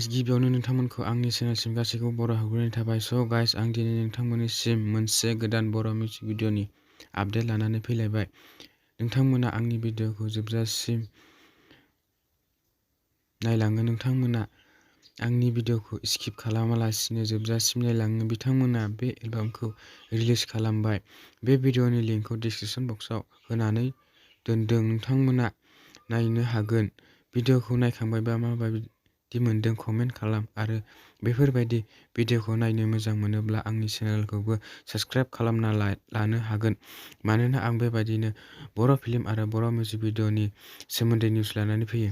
Guys गिबियावनो नोंथांमोनखौ आंनि चेनेलसिम गासैखौबो बर' हाबग्रोनाय थाबाय। स' गाइस आं दिनै नोंथांमोननिसिम मोनसे गोदान बर' मिउजिक भिडिअ'नि आपडेट लानानै फैलायबाय। नोंथांमोना आंनि भिडिअ'खौ जोबजासिम नायलाङो, नोंथांमोना आंनि भिडिअ'खौ स्किप खालामालासिनो जोबजासिम नायलाङो, बिथांमोना बे एलबामखौ रिलिज खालामबाय। बे भिडिअ'नि लिंकखौ डिसक्रिपशन बक्सआव होनानै दोनदों, नोंथांमोना नायनो हागोन। भिडिअ'खौ नायखांबायबा माबायदि मोनदों कमेन्ट खालाम आरो बेफोरबायदि भिडिअ'खौ नायनो मोजां मोनोब्ला आंनि चेनेलखौबो साबस्क्राइब खालामना लानो हागोन, मानोना आं बेबायदिनो बर' फिल्म आरो बर' मिउजिक भिडिअ'नि सोमोन्दै निउस लानानै फैयो।